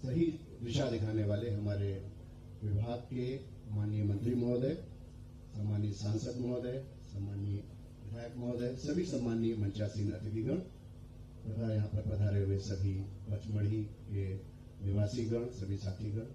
सही दिशा दिखाने वाले हमारे विभाग के माननीय मंत्री महोदय, सम्मानीय सांसद महोदय, सम्मानीय विधायक महोदय, सभी सम्मानीय मंचासीन अतिथिगण तथा यहाँ पर पधारे हुए सभी पचमढ़ी के निवासीगण, सभी साथीगण,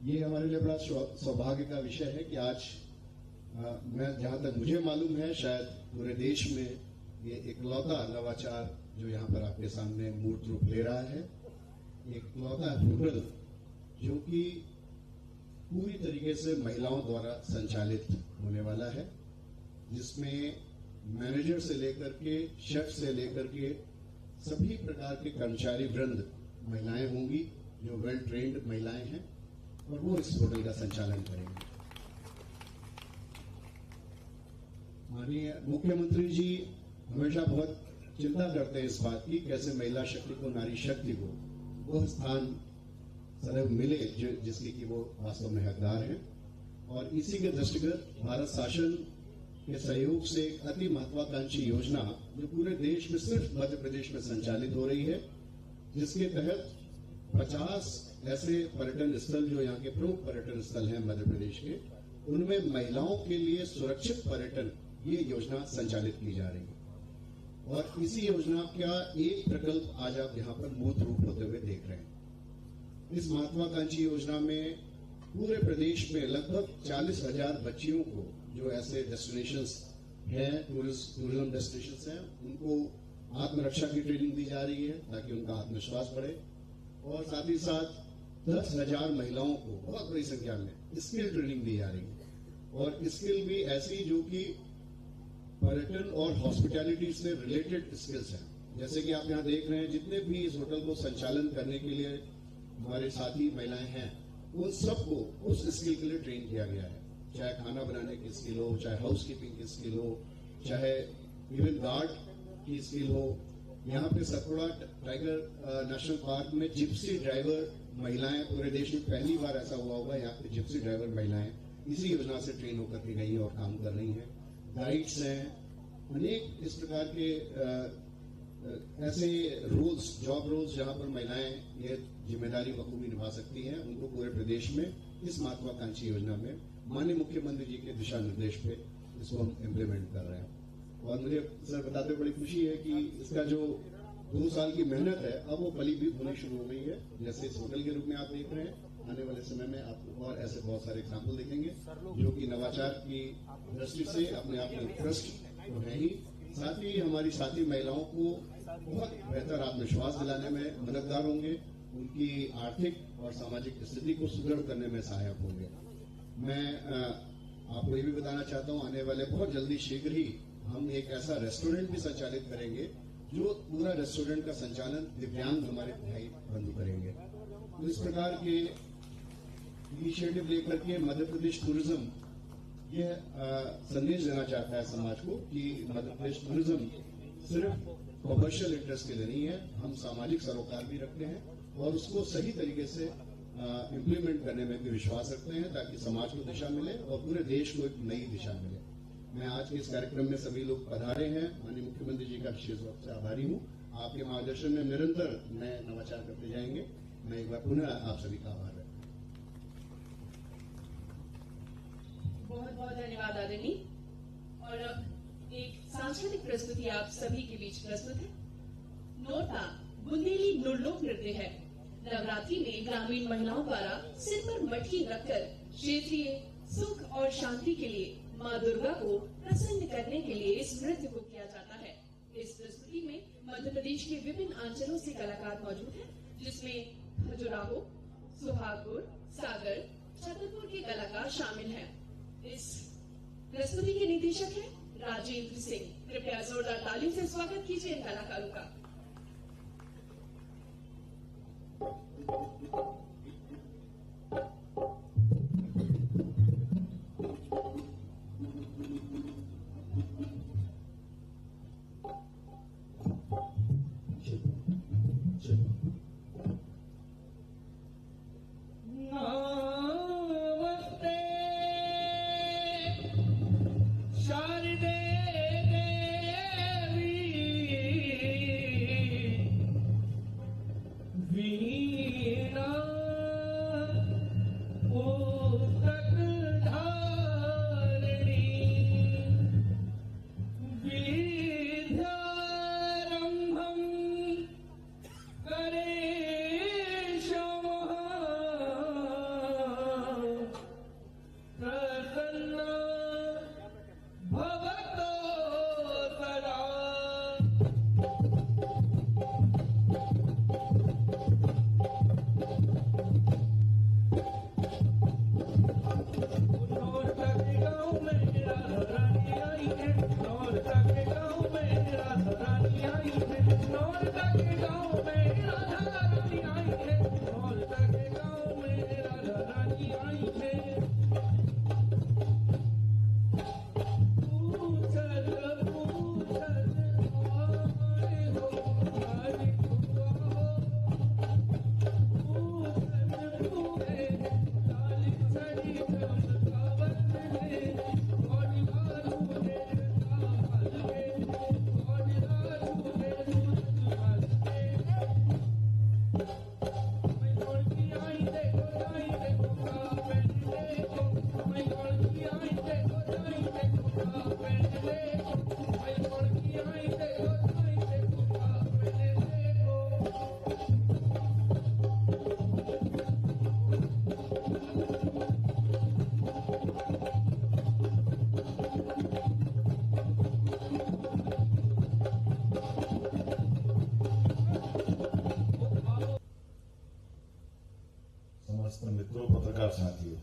ये हमारे लिए बड़ा सौभाग्य का विषय है कि आज मैं जहां तक मुझे मालूम है शायद पूरे देश में ये इकलौता नवाचार जो यहाँ पर आपके सामने मूर्त रूप ले रहा है, इकलौता रूरल जो कि पूरी तरीके से महिलाओं द्वारा संचालित होने वाला है, जिसमें मैनेजर से लेकर के शेफ से लेकर के सभी प्रकार के कर्मचारी वृंद महिलाएं होंगी जो वेल ट्रेन्ड महिलाएं हैं और वो इस होटल का संचालन करेंगे। माननीय मुख्यमंत्री जी हमेशा बहुत चिंता करते हैं इस बात की कैसे महिला शक्ति को, नारी शक्ति को वो स्थान सदैव मिले जिसकी कि वो वास्तव में हकदार हैं, और इसी के दृष्टिगत भारत शासन के सहयोग से एक अति महत्वाकांक्षी योजना जो पूरे देश में सिर्फ मध्य प्रदेश में संचालित हो रही है, जिसके तहत 50 ऐसे पर्यटन स्थल जो यहाँ के प्रमुख पर्यटन स्थल हैं मध्य प्रदेश के, उनमें महिलाओं के लिए सुरक्षित पर्यटन ये योजना संचालित की जा रही है। और इसी योजना का एक प्रकल्प आज आप यहाँ पर मूर्त रूप होते हुए देख रहे हैं। इस महत्वाकांक्षी योजना में पूरे प्रदेश में लगभग 40,000 बच्चियों को जो ऐसे डेस्टिनेशंस हैं, टूरिज्म डेस्टिनेशंस हैं, उनको आत्मरक्षा की ट्रेनिंग दी जा रही है ताकि उनका आत्मविश्वास बढ़े, और साथ ही साथ 10,000 महिलाओं को बहुत बड़ी संख्या में स्किल ट्रेनिंग दी जा रही है, और स्किल भी ऐसी जो कि पर्यटन और हॉस्पिटैलिटी से रिलेटेड स्किल्स हैं। जैसे कि आप यहाँ देख रहे हैं, जितने भी इस होटल को संचालन करने के लिए हमारे साथी महिलाएं हैं, उन सबको उस स्किल के लिए ट्रेन किया गया है, चाहे खाना बनाने की स्किल हो, चाहे हाउस कीपिंग की स्किल हो, चाहे इवन गार्ड की स्किल हो। यहाँ पे सतपुड़ा टाइगर नेशनल पार्क में जिप्सी ड्राइवर महिलाएं, पूरे देश में पहली बार ऐसा हुआ होगा, यहाँ पे जिप्सी ड्राइवर महिलाएं इसी योजना से ट्रेन होकर के गई हैं और काम कर रही हैं। गाइड्स हैं, अनेक इस प्रकार के ऐसे रोल्स, जॉब रोल्स जहां पर महिलाएं ये जिम्मेदारी बखूबी निभा सकती हैं, उनको पूरे प्रदेश में इस महत्वाकांक्षी योजना में माननीय मुख्यमंत्री जी के दिशा निर्देश पे इसको हम इम्प्लीमेंट कर रहे हैं। और मुझे सर बताते बड़ी खुशी है कि इसका जो 2 साल की मेहनत है अब वो फलीभूत होनी शुरू हो गई है। जैसे इस होटल के रूप में आप देख रहे हैं, आने वाले समय में आपको और ऐसे बहुत सारे एग्जाम्पल देखेंगे जो कि नवाचार की दृष्टि से अपने आप में उत्कृष्ट तो है ही, साथ ही हमारी साथी महिलाओं को बहुत बेहतर आत्मविश्वास दिलाने में मददगार होंगे, उनकी आर्थिक और सामाजिक स्थिति को सुदृढ़ करने में सहायक होंगे। मैं आपको ये भी बताना चाहता हूँ, आने वाले बहुत जल्दी शीघ्र ही हम एक ऐसा रेस्टोरेंट भी संचालित करेंगे जो पूरा रेस्टोरेंट का संचालन दिव्यांग हमारे भाई बंधु करेंगे। तो इस प्रकार के इनिशिएटिव लेकर के मध्य प्रदेश टूरिज्म यह संदेश देना चाहता है समाज को कि मध्य प्रदेश टूरिज्म सिर्फ कमर्शियल इंटरेस्ट के लिए नहीं है, हम सामाजिक सरोकार भी रखते हैं और उसको सही तरीके से इम्प्लीमेंट करने में भी विश्वास रखते हैं ताकि समाज को दिशा मिले और पूरे देश को एक नई दिशा मिले। मैं आज के इस कार्यक्रम में सभी लोग पधारे हैं, माननीय मुख्यमंत्री जी का विशेष रूप से आभारी हूँ। आपके मार्गदर्शन में निरंतर नए नवाचार करते जाएंगे। मैं एक बार पुनः आप सभी का आभार रखता हूँ। बहुत बहुत धन्यवाद आदरणीय। और अब एक सांस्कृतिक प्रस्तुति आप सभी के बीच प्रस्तुत है। नोरता बुंदेली नुरलोक नृत्य है। नवरात्रि में ग्रामीण महिलाओं द्वारा सिर पर मटकी रखकर क्षेत्रीय सुख और शांति के लिए माँ दुर्गा को प्रसन्न करने के लिए इस नृत्य को किया जाता है। इस प्रस्तुति में मध्य प्रदेश के विभिन्न अंचलों से कलाकार मौजूद हैं, जिसमें खजुराहो, सुहागपुर, सागर, छतरपुर के कलाकार शामिल हैं। इस प्रस्तुति के निदेशक हैं राजेंद्र सिंह। कृपया जोरदार तालियों से स्वागत कीजिए इन कलाकारों का। समस्त मित्रों, पत्रकार साथियों,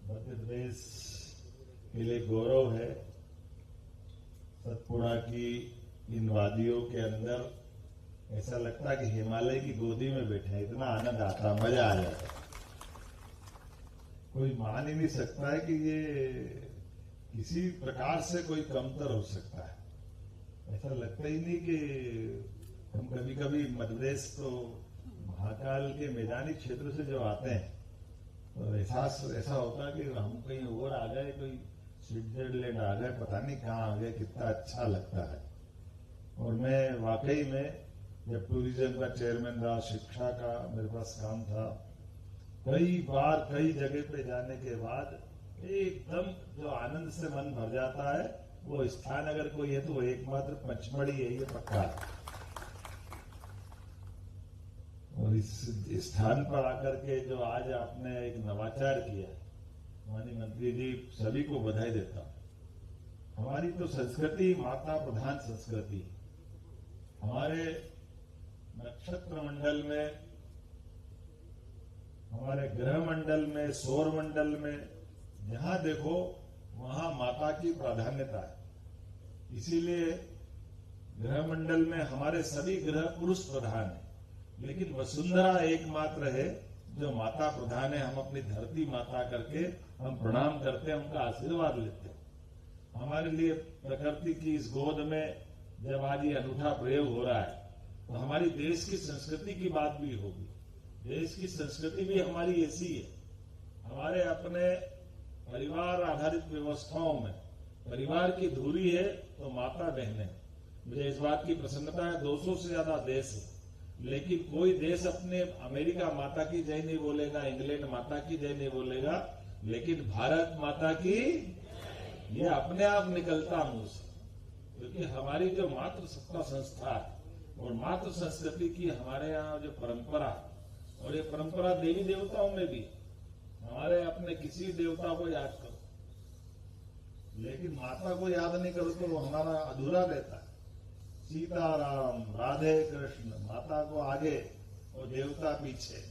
मध्य प्रदेश के लिए गौरव है सतपुड़ा की इन वादियों के अंदर ऐसा लगता है कि हिमालय की गोदी में बैठे हैं। इतना आनंद आता, मजा आ जाता। कोई मान ही नहीं सकता है कि ये किसी प्रकार से कोई कमतर हो सकता है। ऐसा लगता ही नहीं कि हम कभी कभी मध्य प्रदेश तो महाकाल के मैदानी क्षेत्र से जो आते हैं तो एहसास ऐसा होता है कि हम कहीं और आ गए, कोई स्विट्जरलैंड आ गए, पता नहीं कहाँ आ गए। कितना अच्छा लगता है। और मैं वाकई में जब टूरिज्म का चेयरमैन रहा, शिक्षा का मेरे पास काम था, कई बार कई जगह पे जाने के बाद एकदम जो आनंद से मन भर जाता है, वो स्थान अगर कोई है तो वो एकमात्र पचमढ़ी है, ये पक्का। और इस स्थान पर आकर के जो आज आपने एक नवाचार किया, माननीय मंत्री जी, सभी को बधाई देता हूं। हमारी तो संस्कृति माता प्रधान संस्कृति। हमारे नक्षत्र मंडल में, हमारे ग्रह मंडल में, सौर मंडल में जहां देखो वहां माता की प्राधान्यता है। इसीलिए ग्रह मंडल में हमारे सभी ग्रह पुरुष प्रधान है, लेकिन वसुंधरा एकमात्र है जो माता प्रधान है। हम अपनी धरती माता करके हम प्रणाम करते हैं, उनका आशीर्वाद लेते हैं। हमारे लिए प्रकृति की इस गोद में जब आज ये अनूठा प्रयोग हो रहा है तो हमारी देश की संस्कृति की बात भी होगी। देश की संस्कृति भी हमारी ऐसी है। हमारे अपने परिवार आधारित व्यवस्थाओं में परिवार की धुरी है तो माता बहनें। मुझे इस बात की प्रसन्नता है, 200 से ज्यादा देश है, लेकिन कोई देश अपने अमेरिका माता की जय नहीं बोलेगा, इंग्लैंड माता की जय नहीं बोलेगा, लेकिन भारत माता की ये अपने आप निकलता मुंह से। क्योंकि हमारी जो मातृ सत्ता संस्था है और मातृ संस्कृति की हमारे यहाँ जो परंपरा, और ये परंपरा देवी देवताओं में भी, हमारे अपने किसी देवता को याद करो, लेकिन माता को याद नहीं करो तो वो हमारा अधूरा रहता है। सीताराम, राधे कृष्ण, माता को आगे और देवता पीछे।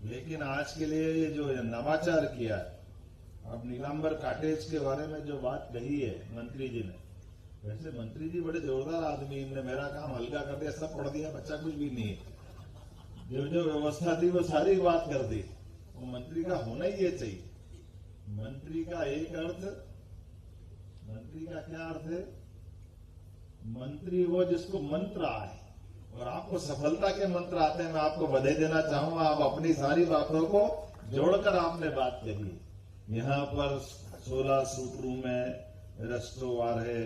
लेकिन आज के लिए ये जो नवाचार किया है, अब नीलांबर कॉटेज के बारे में जो बात कही है मंत्री जी ने, वैसे मंत्री जी बड़े जोरदार आदमी, इनने मेरा काम हल्का कर दिया, सब पढ़ दिया, बच्चा कुछ भी नहीं है। जो जो व्यवस्था थी वो सारी बात कर दी। वो मंत्री का होना ही ये चाहिए। मंत्री का एक अर्थ, मंत्री का क्या अर्थ है? मंत्री वो जिसको मंत्र आए, और आपको सफलता के मंत्र आते हैं। मैं आपको बधाई देना चाहूंगा, आप अपनी सारी बातों को जोड़कर आपने बात कही। यहाँ पर 16 सूट रूम है, रेस्टोरेंट है,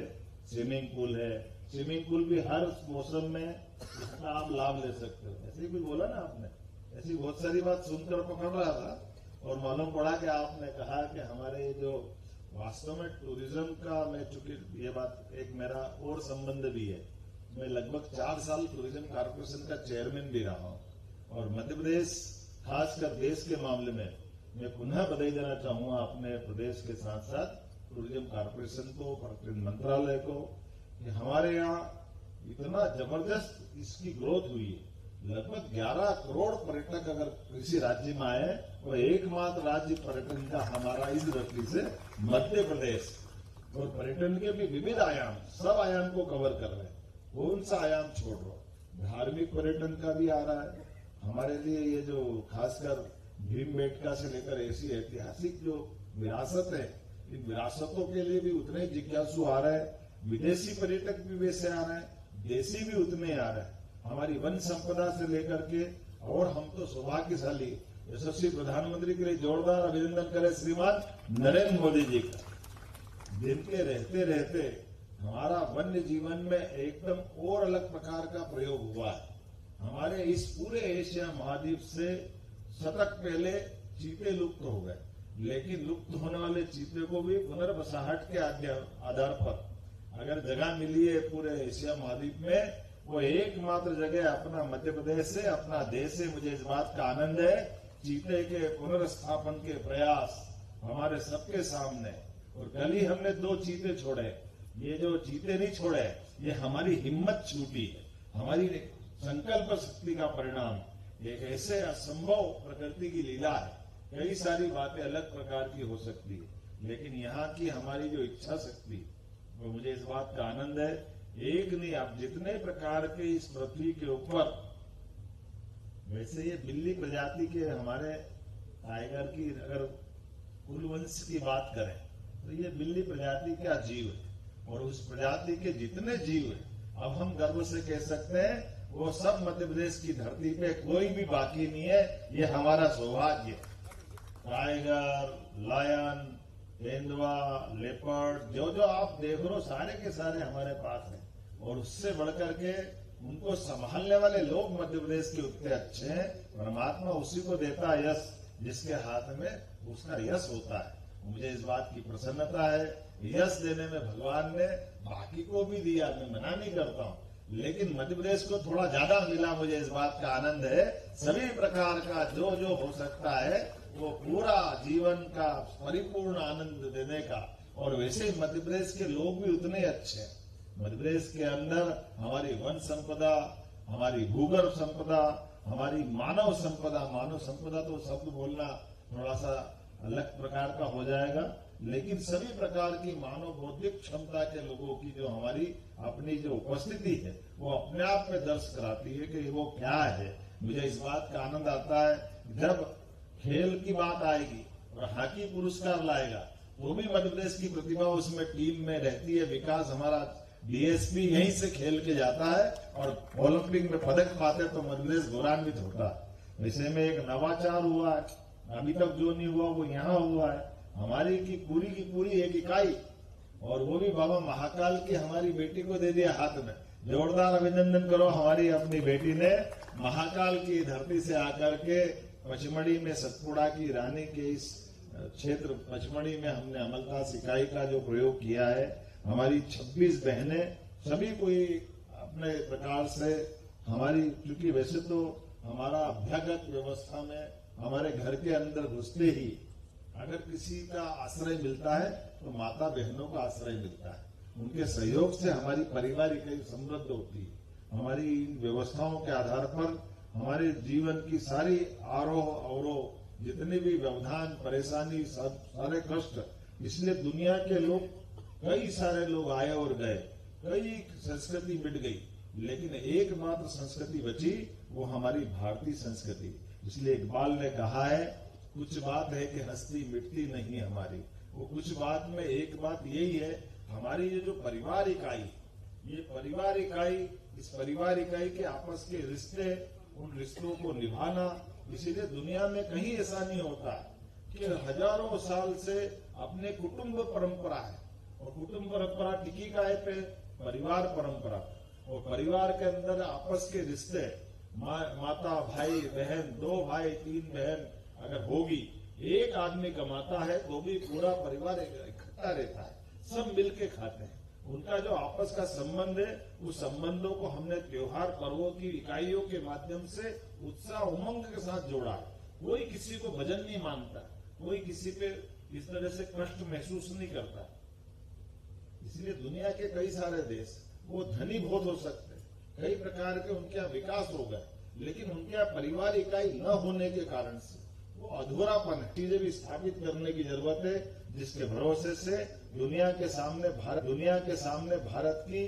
स्विमिंग पूल है। स्विमिंग पूल भी हर मौसम में इसका आप लाभ ले सकते हो। ऐसे ही कुछ बोला ना आपने, ऐसी बहुत सारी बात सुनकर पकड़ रहा था और मालूम पड़ा कि आपने कहा कि हमारे जो वास्तव में टूरिज्म का, मैं चूंकि ये बात एक मेरा और संबंध भी है, मैं लगभग 4 साल टूरिज्म कॉर्पोरेशन का चेयरमैन भी रहा हूं। और मध्य प्रदेश खासकर देश के मामले में मैं पुनः बधाई देना चाहूंगा अपने प्रदेश के साथ साथ टूरिज्म कॉर्पोरेशन को, पर्यटन मंत्रालय को, कि हमारे यहाँ इतना जबरदस्त इसकी ग्रोथ हुई है। लगभग 11 करोड़ पर्यटक अगर किसी राज्य में आए, तो एकमात्र राज्य पर्यटन का हमारा इस दृष्टि से मध्य प्रदेश। और पर्यटन के भी विविध आयाम, सब आयाम को कवर कर रहे हैं। कौन सा आयाम छोड़ रहा? धार्मिक पर्यटन का भी आ रहा है हमारे लिए। ये जो खासकर भीमबेटका से लेकर ऐसी ऐतिहासिक जो विरासत है, इन विरासतों के लिए भी उतने जिज्ञासु आ रहे हैं। विदेशी पर्यटक भी वैसे आ रहे हैं, देशी भी उतने आ रहे हैं। हमारी वन संपदा से लेकर के, और हम तो सौभाग्यशाली यशस्वी प्रधानमंत्री के लिए जोरदार अभिनंदन करें श्रीमान नरेंद्र मोदी जी का, जिनके रहते रहते हमारा वन्य जीवन में एकदम और अलग प्रकार का प्रयोग हुआ है। हमारे इस पूरे एशिया महाद्वीप से शतक पहले चीते लुप्त हो गए, लेकिन लुप्त होने वाले चीते को भी पुनर्वसाहट के आधार पर अगर जगह मिली है पूरे एशिया महाद्वीप में, वो एकमात्र जगह अपना मध्य प्रदेश से, अपना देश से। मुझे इस बात का आनंद है, चीते के पुनर्स्थापन के प्रयास हमारे सबके सामने। और कल ही हमने 2 चीते छोड़े। ये जो चीते नहीं छोड़े, ये हमारी हिम्मत छूटी है, हमारी संकल्प शक्ति का परिणाम। एक ऐसे असंभव प्रकृति की लीला है। कई सारी बातें अलग प्रकार की हो सकती है, लेकिन यहाँ की हमारी जो इच्छा शक्ति, वो मुझे इस बात का आनंद है। एक नहीं, आप जितने प्रकार के इस पृथ्वी के ऊपर, वैसे ये बिल्ली प्रजाति के हमारे टाइगर की अगर कुलवंश की बात करें तो ये बिल्ली प्रजाति का जीव है, और उस प्रजाति के जितने जीव है अब हम गर्व से कह सकते हैं वो सब मध्य प्रदेश की धरती पे कोई भी बाकी नहीं है। ये हमारा सौभाग्य है। टाइगर, लायन, तेंदुआ, लेपर्ड, जो जो आप देख रहे हो सारे के सारे हमारे पास हैं, और उससे बढ़कर के उनको संभालने वाले लोग मध्य प्रदेश के उतने अच्छे हैं। परमात्मा उसी को देता है यश, जिसके हाथ में उसका यश होता है। मुझे इस बात की प्रसन्नता है, यश देने में भगवान ने बाकी को भी दिया, मैं मना नहीं करता हूँ, लेकिन मध्य प्रदेश को थोड़ा ज्यादा मिला। मुझे इस बात का आनंद है। सभी प्रकार का जो जो हो सकता है वो पूरा जीवन का परिपूर्ण आनंद देने का, और वैसे ही मध्य प्रदेश के लोग भी उतने अच्छे हैं। मध्य प्रदेश के अंदर हमारी वन संपदा, हमारी भूगर्भ संपदा, हमारी मानव संपदा तो शब्द बोलना थोड़ा सा अलग प्रकार का हो जाएगा, लेकिन सभी प्रकार की मानव बौद्धिक क्षमता के लोगों की जो हमारी अपनी जो उपस्थिति है वो अपने आप में दर्श कराती है कि वो क्या है। मुझे इस बात का आनंद आता है जब खेल की बात आएगी और हॉकी पुरस्कार लाएगा वो भी मध्य प्रदेश की प्रतिभा उसमें टीम में रहती है। विकास हमारा डीएसपी यहीं से खेल के जाता है और ओलंपिक में पदक पाते तो मध्य प्रदेश गौरवान्वित होता है। विषय में एक नवाचार हुआ है, अभी तक जो नहीं हुआ वो यहाँ हुआ है। हमारी की पूरी एक इकाई, और वो भी बाबा महाकाल की हमारी बेटी को दे दिया हाथ में। जोरदार अभिनंदन करो, हमारी अपनी बेटी ने महाकाल की धरती से आकर के पचमढ़ी में सतपुड़ा की रानी के इस क्षेत्र पचमढ़ी में हमने अमलतास इकाई का जो प्रयोग किया है। हमारी 26 बहनें सभी कोई अपने प्रकार से हमारी, क्योंकि वैसे तो हमारा अभ्यागत व्यवस्था में हमारे घर के अंदर घुसते ही अगर किसी का आश्रय मिलता है तो माता बहनों का आश्रय मिलता है। उनके सहयोग से हमारी परिवार इकाई समृद्ध होती है। हमारी इन व्यवस्थाओं के आधार पर हमारे जीवन की सारी आरोह अवरोह, जितने भी व्यवधान, परेशानी, सारे कष्ट, इसलिए दुनिया के लोग, कई सारे लोग आए और गए, कई संस्कृति मिट गई, लेकिन एकमात्र संस्कृति बची, वो हमारी भारतीय संस्कृति। इसलिए इकबाल ने कहा है, कुछ बात है कि हस्ती मिटती नहीं हमारी। वो कुछ बात में एक बात यही है, हमारी ये जो परिवार इकाई, ये परिवार इकाई, इस परिवार इकाई के आपस के रिश्ते, उन रिश्तों को निभाना। इसीलिए दुनिया में कहीं ऐसा नहीं होता कि हजारों साल से अपने कुटुंब परंपरा है, और कुटुंब परंपरा टिकी का है पे परिवार परंपरा, और परिवार के अंदर आपस के रिश्ते, माता भाई बहन, 2 भाई 3 बहन अगर होगी, एक आदमी कमाता है तो भी पूरा परिवार इकट्ठा रहता है, सब मिलके खाते हैं। उनका जो आपस का संबंध है, उस संबंधों को हमने त्योहार पर्वों की इकाइयों के माध्यम से उत्साह उमंग के साथ जोड़ा है। कोई किसी को भजन नहीं मानता, कोई किसी पे इस तरह से कष्ट महसूस नहीं करता। इसलिए दुनिया के कई सारे देश वो धनी बहुत हो सकते हैं, कई प्रकार के उनके यहाँ विकास हो गए, लेकिन उनके यहाँ परिवार इकाई न होने के कारण से वो अधूरापन है। चीजें भी स्थापित करने की जरूरत है, जिसके भरोसे से दुनिया के सामने भारत की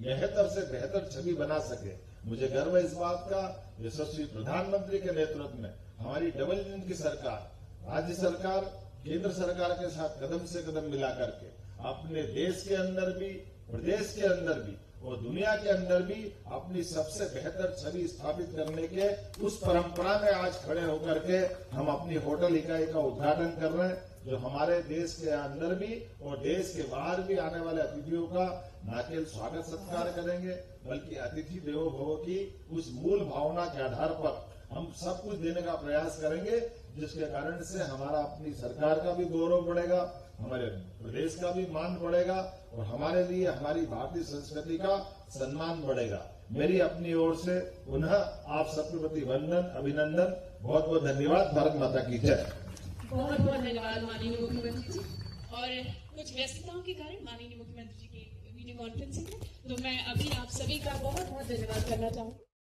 बेहतर से बेहतर छवि बना सके। मुझे गर्व है इस बात का, यशस्वी प्रधानमंत्री के नेतृत्व में हमारी डबल इंजन की सरकार, राज्य सरकार, केंद्र सरकार के साथ कदम से कदम मिला करके अपने देश के अंदर भी, प्रदेश के अंदर भी और दुनिया के अंदर भी अपनी सबसे बेहतर छवि स्थापित करने के उस परंपरा में आज खड़े होकर के हम अपनी होटल इकाई का उद्घाटन कर रहे हैं, जो हमारे देश के अंदर भी और देश के बाहर भी आने वाले अतिथियों का न केवल स्वागत सत्कार करेंगे, बल्कि अतिथि देवो भव की उस मूल भावना के आधार पर हम सब कुछ देने का प्रयास करेंगे, जिसके कारण से हमारा अपनी सरकार का भी गौरव बढ़ेगा, हमारे प्रदेश का भी मान बढ़ेगा और हमारे लिए हमारी भारतीय संस्कृति का सम्मान बढ़ेगा। मेरी अपनी ओर से पुनः आप सबके प्रति वंदन, अभिनंदन, बहुत बहुत धन्यवाद। भारत माता की जय। बहुत बहुत धन्यवाद माननीय मुख्यमंत्री जी। और कुछ व्यस्तताओं के कारण माननीय मुख्यमंत्री जी की वीडियो कॉन्फ्रेंसिंग है, तो मैं अभी आप सभी का बहुत बहुत धन्यवाद करना चाहूँगी।